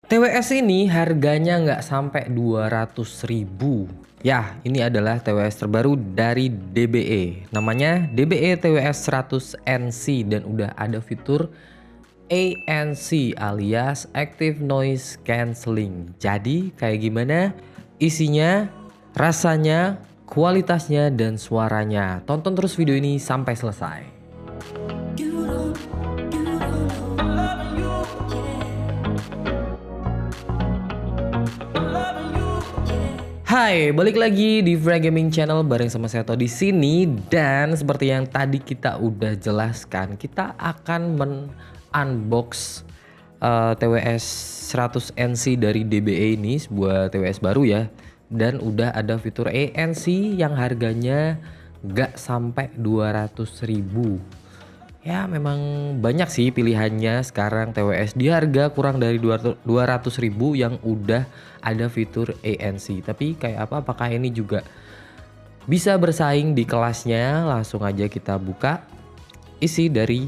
TWS ini harganya nggak sampai 200.000. Ya, ini adalah TWS terbaru dari DBE. Namanya DBE TWS 100 NC dan udah ada fitur ANC alias Active Noise Cancelling. Jadi kayak gimana isinya, rasanya, kualitasnya, dan suaranya. Tonton terus video ini sampai selesai. Hai, balik lagi di Frag Gaming Channel bareng sama Seto di sini, dan seperti yang tadi kita udah jelaskan, kita akan unbox TWS 100 NC dari DBE ini, sebuah TWS baru ya, dan udah ada fitur ANC yang harganya gak sampai 200.000. Ya memang banyak sih pilihannya sekarang TWS di harga kurang dari 200.000 yang udah ada fitur ANC. Tapi kayak apa, apakah ini juga bisa bersaing di kelasnya? Langsung aja kita buka isi dari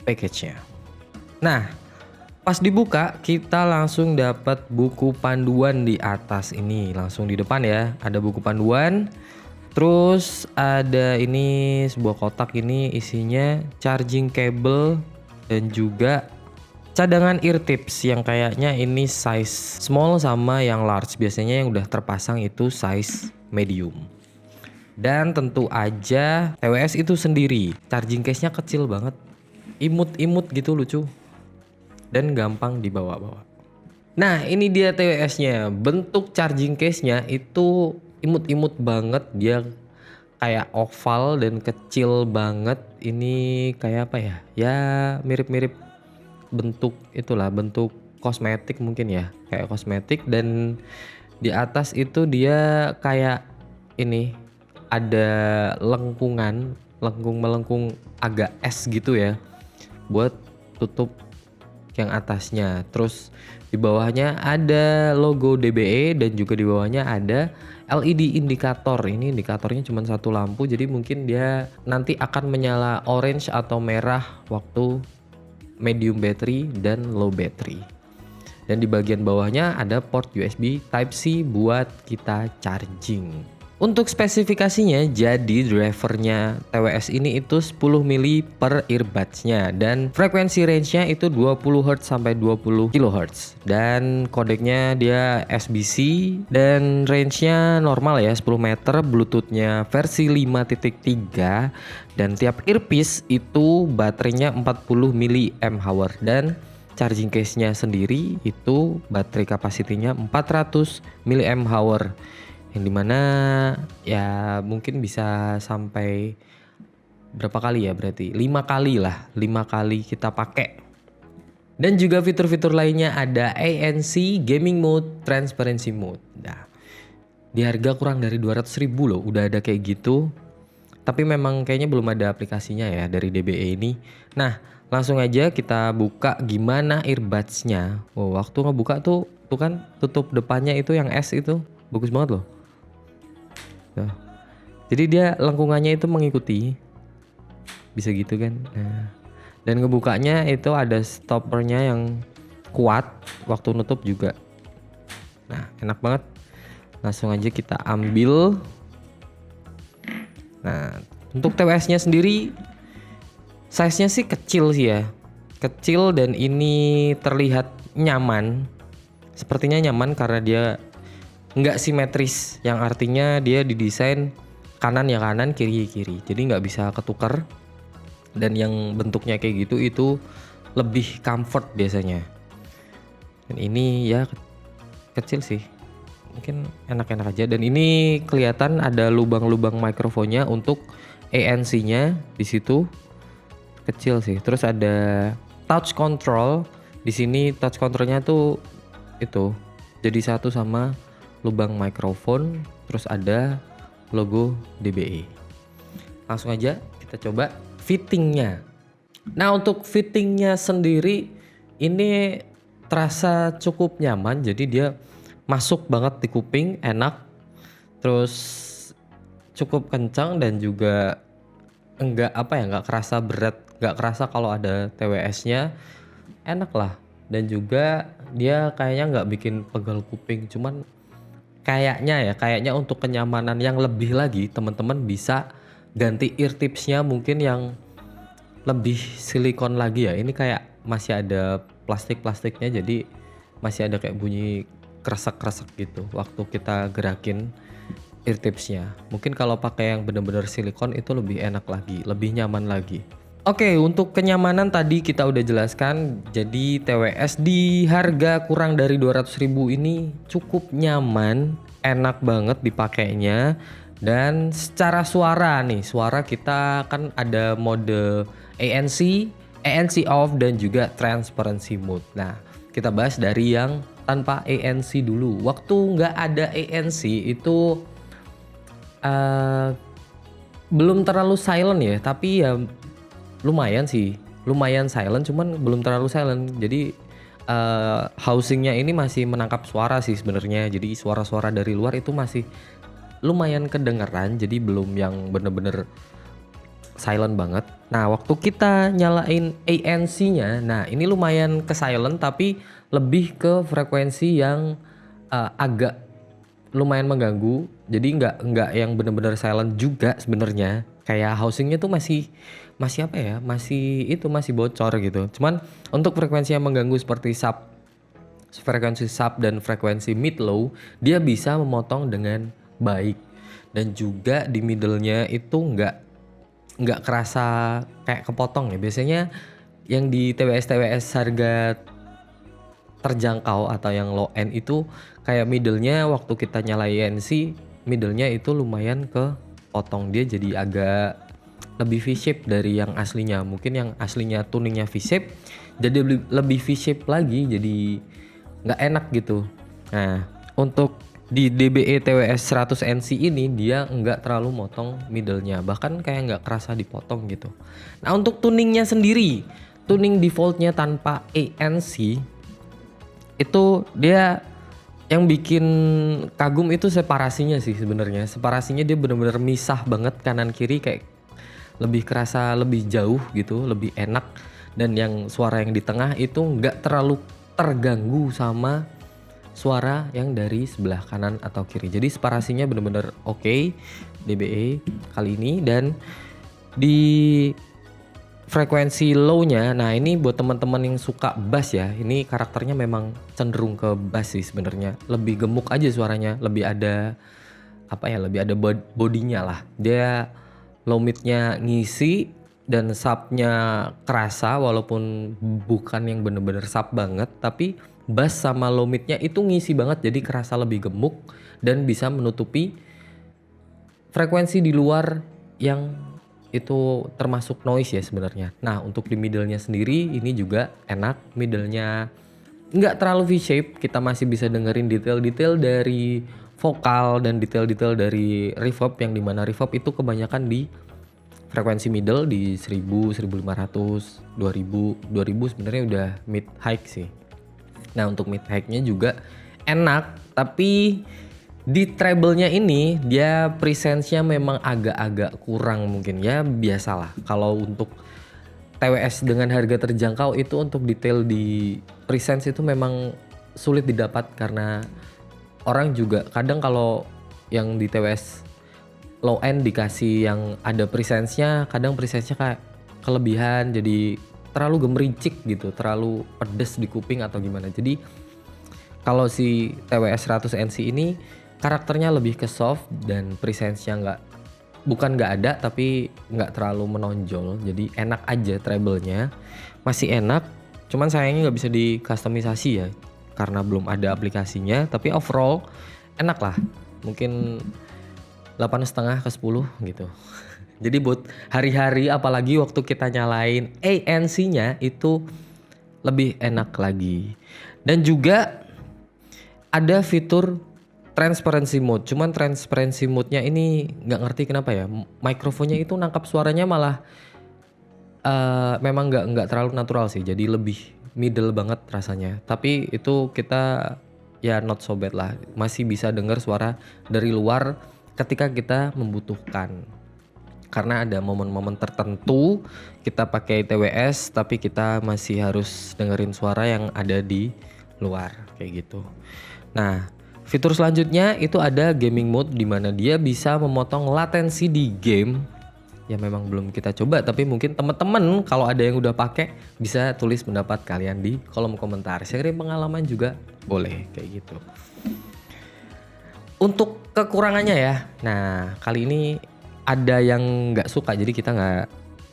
package-nya. Nah, pas dibuka kita langsung dapat buku panduan di atas ini, langsung di depan ya. Ada buku panduan. Terus ada ini sebuah kotak, ini isinya charging cable dan juga cadangan ear tips yang kayaknya ini size small sama yang large. Biasanya yang udah terpasang itu size medium. Dan tentu aja TWS itu sendiri charging case-nya kecil banget, imut-imut gitu, lucu dan gampang dibawa-bawa. Nah ini dia TWS-nya, bentuk charging case-nya itu imut-imut banget, dia kayak oval dan kecil banget. Ini kayak apa ya? Ya mirip-mirip bentuk itulah, bentuk kosmetik mungkin ya, kayak kosmetik. Dan di atas itu dia kayak ini ada lengkungan, melengkung agak es gitu ya, buat tutup yang atasnya. Terus di bawahnya ada logo DBE dan juga di bawahnya ada LED indikator. Ini indikatornya cuma satu lampu, jadi mungkin dia nanti akan menyala orange atau merah waktu medium battery dan low battery. Dan di bagian bawahnya ada port USB Type-C buat kita charging. Untuk spesifikasinya, jadi drivernya TWS ini itu 10 mili per earbuds-nya dan frekuensi range-nya itu 20 Hz sampai 20 kHz. Dan kodeknya dia SBC dan range-nya normal ya, 10 meter, Bluetooth-nya versi 5.3 dan tiap earpiece itu baterainya 40 mAh dan charging case-nya sendiri itu baterai kapasitinya 400 mAh. Yang dimana ya mungkin bisa sampai berapa kali ya, berarti 5 kali lah, 5 kali kita pakai. Dan juga fitur-fitur lainnya ada ANC, Gaming Mode, Transparency Mode. Nah, di harga kurang dari 200.000 loh udah ada kayak gitu. Tapi memang kayaknya belum ada aplikasinya ya dari DBE ini. Nah langsung aja kita buka gimana earbuds-nya. Wow, waktu ngebuka tuh kan tutup depannya itu yang S itu bagus banget loh. Jadi dia lengkungannya itu mengikuti, bisa gitu kan. Nah, dan ngebukanya itu ada stoppernya yang kuat, waktu nutup juga. Nah enak banget. Langsung aja kita ambil. Nah untuk TWS-nya sendiri size-nya sih kecil sih ya, kecil, dan ini terlihat nyaman. Sepertinya nyaman karena dia nggak simetris, yang artinya dia didesain kanan ya kanan, kiri ya kiri, jadi nggak bisa ketukar. Dan yang bentuknya kayak gitu itu lebih comfort biasanya. Dan ini ya kecil sih, mungkin enak-enak aja. Dan ini kelihatan ada lubang-lubang mikrofonnya untuk ANC-nya di situ, kecil sih. Terus ada touch control di sini, touch controlnya tuh itu jadi satu sama lubang mikrofon. Terus ada logo DBE. Langsung aja kita coba fittingnya. Nah untuk fittingnya sendiri ini terasa cukup nyaman, jadi dia masuk banget di kuping, enak, terus cukup kencang dan juga enggak apa ya, enggak kerasa berat, enggak kerasa kalau ada TWS-nya, enak lah. dan juga dia kayaknya nggak bikin pegal kuping. Cuman kayaknya untuk kenyamanan yang lebih lagi teman-teman bisa ganti ear tipsnya mungkin yang lebih silikon lagi ya. Ini kayak masih ada plastiknya, jadi masih ada kayak bunyi kresek-kresek gitu waktu kita gerakin ear tipsnya. Mungkin kalau pakai yang bener-bener silikon itu lebih enak lagi, lebih nyaman lagi. Oke, untuk kenyamanan tadi kita udah jelaskan. Jadi TWS di harga kurang dari 200.000 ini cukup nyaman, enak banget dipakainya. Dan secara suara nih, suara kita kan ada mode ANC off dan juga transparency mode. Nah, kita bahas dari yang tanpa ANC dulu. Waktu nggak ada ANC itu belum terlalu silent ya, tapi ya lumayan sih, lumayan silent, cuman belum terlalu silent. Jadi housingnya ini masih menangkap suara sih sebenarnya. Jadi suara-suara dari luar itu masih lumayan kedengeran. Jadi belum yang bener-bener silent banget. Nah, waktu kita nyalain ANC-nya, nah ini lumayan ke silent tapi lebih ke frekuensi yang agak lumayan mengganggu. Jadi nggak yang bener-bener silent juga sebenarnya. Kayak housingnya tuh masih apa ya? Masih bocor gitu. Cuman untuk frekuensi yang mengganggu seperti frekuensi sub dan frekuensi mid low, dia bisa memotong dengan baik. Dan juga di middle-nya itu nggak kerasa kayak kepotong ya. Biasanya yang di TWS harga terjangkau atau yang low end itu kayak middle-nya waktu kita nyalain ANC, middle-nya itu lumayan ke potong, dia jadi agak lebih V-shape dari yang aslinya. Mungkin yang aslinya tuningnya V-shape jadi lebih V-shape lagi, jadi nggak enak gitu. Nah, untuk di DBE TWS 100 NC ini dia nggak terlalu motong middle-nya, bahkan kayak nggak kerasa dipotong gitu. Nah, untuk tuningnya sendiri, tuning defaultnya tanpa ANC itu dia yang bikin kagum itu separasinya sih sebenarnya. Separasinya dia benar-benar misah banget kanan kiri, kayak lebih kerasa lebih jauh gitu, lebih enak. Dan yang suara yang di tengah itu nggak terlalu terganggu sama suara yang dari sebelah kanan atau kiri. Jadi separasinya benar-benar oke DBE kali ini. Dan di frekuensi low-nya, nah ini buat teman-teman yang suka bass ya, ini karakternya memang cenderung ke bass sih sebenarnya. Lebih gemuk aja suaranya, lebih ada lebih ada bodinya lah. Dia low mid-nya ngisi dan sub-nya kerasa walaupun bukan yang bener-bener sub banget, tapi bass sama low mid-nya itu ngisi banget, jadi kerasa lebih gemuk dan bisa menutupi frekuensi di luar yang itu termasuk noise ya sebenarnya. Nah, untuk di middle-nya sendiri ini juga enak. Middle-nya nggak terlalu V-shape, kita masih bisa dengerin detail-detail dari vokal dan detail-detail dari reverb, yang dimana reverb itu kebanyakan di frekuensi middle di 1000, 1500, 2000 sebenarnya udah mid high sih. Nah, untuk mid high-nya juga enak, tapi di treble-nya ini dia presence-nya memang agak-agak kurang mungkin ya, biasalah. Kalau untuk TWS dengan harga terjangkau itu untuk detail di presence itu memang sulit didapat, karena orang juga kadang kalau yang di TWS low end dikasih yang ada presence-nya, kadang presence-nya kayak kelebihan, jadi terlalu gemericik gitu, terlalu pedes di kuping atau gimana. Jadi kalau si TWS 100 NC ini karakternya lebih ke soft dan presence-nya bukan nggak ada tapi nggak terlalu menonjol, jadi enak aja. Treble-nya masih enak, cuman sayangnya nggak bisa dikustomisasi ya karena belum ada aplikasinya. Tapi overall enak lah, mungkin 8,5 ke 10 gitu. Jadi buat hari-hari apalagi waktu kita nyalain ANC-nya itu lebih enak lagi. Dan juga ada fitur transparency mode, cuman transparency mode-nya ini nggak ngerti kenapa ya, mikrofonnya itu nangkap suaranya malah memang nggak terlalu natural sih, jadi lebih middle banget rasanya. Tapi itu kita ya not so bad lah, masih bisa dengar suara dari luar ketika kita membutuhkan. Karena ada momen-momen tertentu kita pakai TWS tapi kita masih harus dengerin suara yang ada di luar kayak gitu. Nah, fitur selanjutnya itu ada gaming mode di mana dia bisa memotong latensi di game. Ya memang belum kita coba tapi mungkin teman-teman kalau ada yang udah pakai bisa tulis pendapat kalian di kolom komentar. Sharing pengalaman juga boleh kayak gitu. Untuk kekurangannya ya. Nah, kali ini ada yang nggak suka jadi kita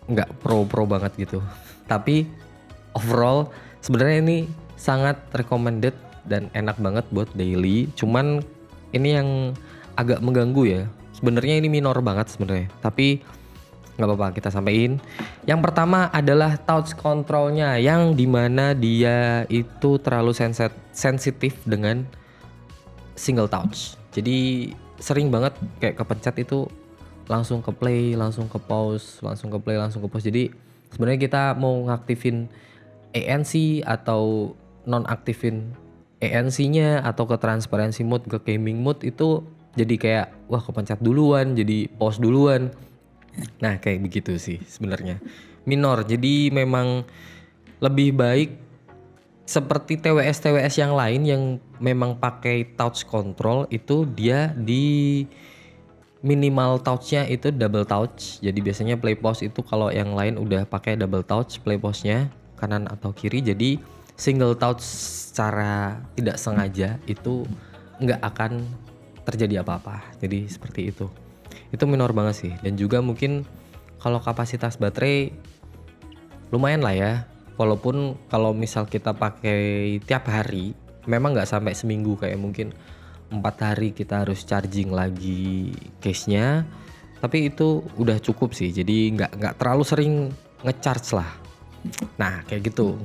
nggak pro banget gitu. Tapi overall sebenarnya ini sangat recommended dan enak banget buat daily. Cuman ini yang agak mengganggu ya. Sebenarnya ini minor banget sebenarnya. Tapi nggak apa-apa kita sampein. Yang pertama adalah touch controlnya yang dimana dia itu terlalu sensitif dengan single touch. Jadi sering banget kayak kepencet itu langsung ke play, langsung ke pause, langsung ke play, langsung ke pause. Jadi sebenarnya kita mau ngaktifin ANC atau nonaktifin ANC-nya atau ke transparency mode, ke gaming mode itu jadi kayak wah kepencet duluan, jadi pause duluan. Nah kayak begitu sih sebenarnya. Minor, jadi memang lebih baik seperti TWS yang lain yang memang pakai touch control itu dia di minimal touch-nya itu double touch. Jadi biasanya play pause itu kalau yang lain udah pakai double touch play pause-nya kanan atau kiri. Jadi single touch secara tidak sengaja itu nggak akan terjadi apa-apa. Jadi seperti itu. Itu minor banget sih. Dan juga mungkin kalau kapasitas baterai lumayan lah ya. Walaupun kalau misal kita pakai tiap hari memang nggak sampai seminggu kayak mungkin 4 hari kita harus charging lagi case-nya, tapi itu udah cukup sih. Jadi nggak terlalu sering ngecharge lah. Nah kayak gitu.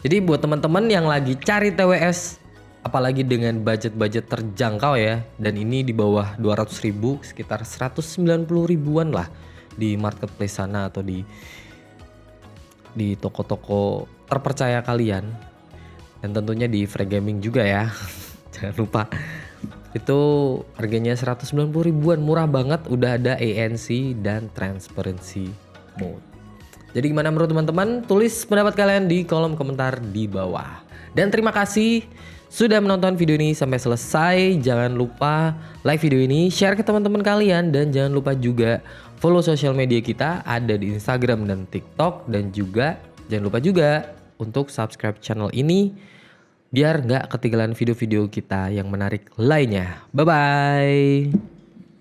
Jadi buat teman-teman yang lagi cari TWS, apalagi dengan budget terjangkau ya, dan ini di bawah 200.000, sekitar 190 ribuan lah di marketplace sana atau di toko-toko terpercaya kalian, dan tentunya di Free Gaming juga ya. Jangan lupa itu harganya 190 ribuan, murah banget, udah ada ANC dan transparency mode. Jadi gimana menurut teman-teman? Tulis pendapat kalian di kolom komentar di bawah. Dan terima kasih sudah menonton video ini sampai selesai. Jangan lupa like video ini, share ke teman-teman kalian, dan jangan lupa juga follow sosial media kita ada di Instagram dan TikTok, dan juga jangan lupa juga untuk subscribe channel ini biar nggak ketinggalan video-video kita yang menarik lainnya. Bye-bye.